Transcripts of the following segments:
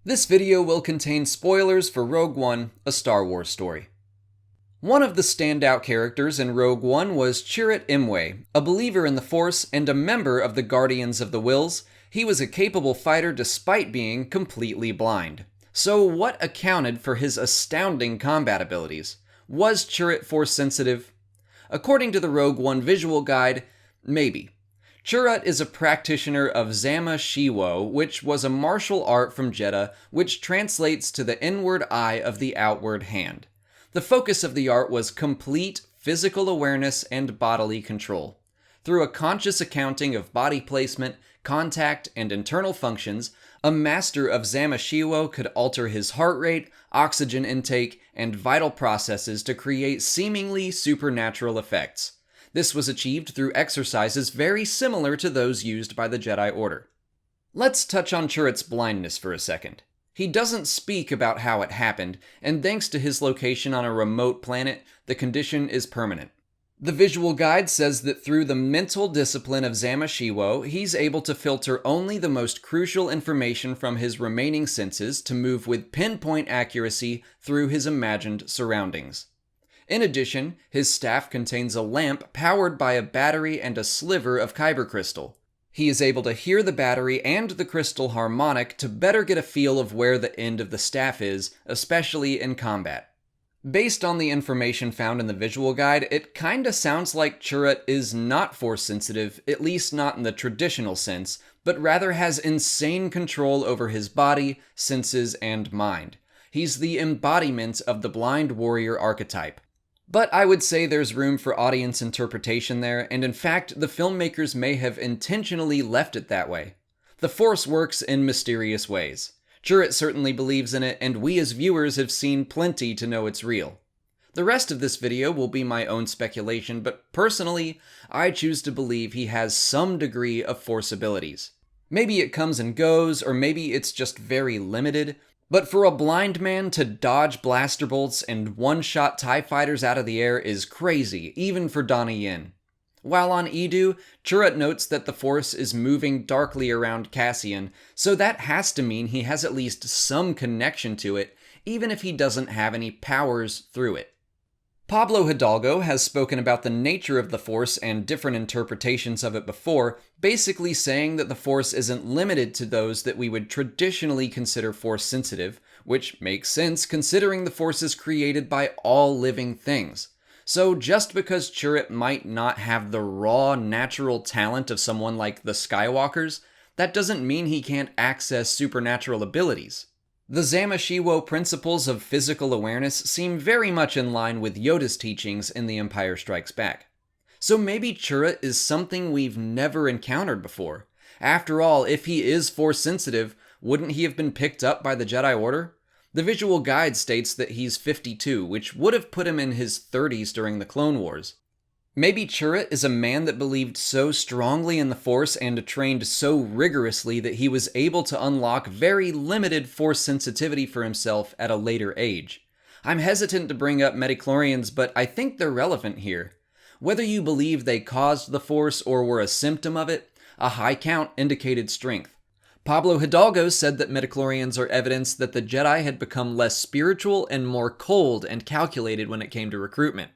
This video will contain spoilers for Rogue One, a Star Wars story. One of the standout characters in Rogue One was Chirrut Îmwe, a believer in the Force and a member of the Guardians of the Whills. He was a capable fighter despite being completely blind. So what accounted for his astounding combat abilities? Was Chirrut Force sensitive? According to the Rogue One visual guide, maybe. Chirrut is a practitioner of Zama Shiwo, which was a martial art from Jedha, which translates to the inward eye of the outward hand. The focus of the art was complete physical awareness and bodily control. Through a conscious accounting of body placement, contact, and internal functions, a master of Zama Shiwo could alter his heart rate, oxygen intake, and vital processes to create seemingly supernatural effects. This was achieved through exercises very similar to those used by the Jedi Order. Let's touch on Chirrut's blindness for a second. He doesn't speak about how it happened, and thanks to his location on a remote planet, the condition is permanent. The visual guide says that through the mental discipline of Zama Shiwo, he's able to filter only the most crucial information from his remaining senses to move with pinpoint accuracy through his imagined surroundings. In addition, his staff contains a lamp powered by a battery and a sliver of kyber crystal. He is able to hear the battery and the crystal harmonic to better get a feel of where the end of the staff is, especially in combat. Based on the information found in the visual guide, it kinda sounds like Chirrut is not Force sensitive, at least not in the traditional sense, but rather has insane control over his body, senses, and mind. He's the embodiment of the blind warrior archetype. But I would say there's room for audience interpretation there, and in fact, the filmmakers may have intentionally left it that way. The Force works in mysterious ways. Chirrut certainly believes in it, and we as viewers have seen plenty to know it's real. The rest of this video will be my own speculation, but personally, I choose to believe he has some degree of Force abilities. Maybe it comes and goes, or maybe it's just very limited, but for a blind man to dodge blaster bolts and one-shot TIE fighters out of the air is crazy, even for Donnie Yen. While on Edu, Chirrut notes that the Force is moving darkly around Cassian, so that has to mean he has at least some connection to it, even if he doesn't have any powers through it. Pablo Hidalgo has spoken about the nature of the Force and different interpretations of it before, basically saying that the Force isn't limited to those that we would traditionally consider Force sensitive, which makes sense considering the Force is created by all living things. So just because Chirrut might not have the raw, natural talent of someone like the Skywalkers, that doesn't mean he can't access supernatural abilities. The Zama Shiwo principles of physical awareness seem very much in line with Yoda's teachings in The Empire Strikes Back. So maybe Chirrut is something we've never encountered before. After all, if he is Force sensitive, wouldn't he have been picked up by the Jedi Order? The visual guide states that he's 52, which would have put him in his 30s during the Clone Wars. Maybe Chirrut is a man that believed so strongly in the Force and trained so rigorously that he was able to unlock very limited Force sensitivity for himself at a later age. I'm hesitant to bring up midichlorians, but I think they're relevant here. Whether you believe they caused the Force or were a symptom of it, a high count indicated strength. Pablo Hidalgo said that midichlorians are evidence that the Jedi had become less spiritual and more cold and calculated when it came to recruitment.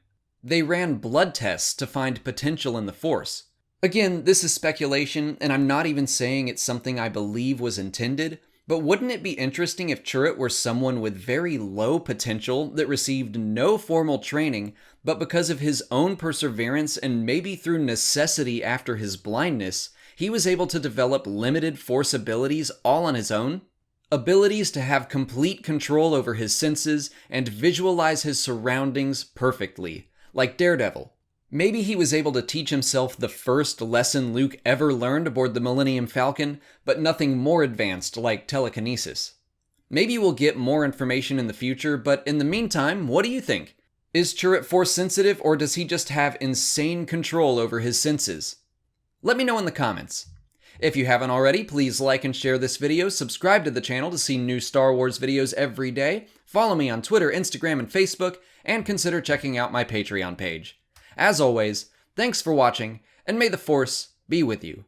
They ran blood tests to find potential in the Force. Again, this is speculation, and I'm not even saying it's something I believe was intended, but wouldn't it be interesting if Chirrut were someone with very low potential that received no formal training, but because of his own perseverance and maybe through necessity after his blindness, he was able to develop limited Force abilities all on his own? Abilities to have complete control over his senses and visualize his surroundings perfectly, like Daredevil. Maybe he was able to teach himself the first lesson Luke ever learned aboard the Millennium Falcon, but nothing more advanced like telekinesis. Maybe we'll get more information in the future, but in the meantime, what do you think? Is Chirrut Force sensitive, or does he just have insane control over his senses? Let me know in the comments. If you haven't already, please like and share this video, subscribe to the channel to see new Star Wars videos every day, follow me on Twitter, Instagram, and Facebook, and consider checking out my Patreon page. As always, thanks for watching, and may the Force be with you.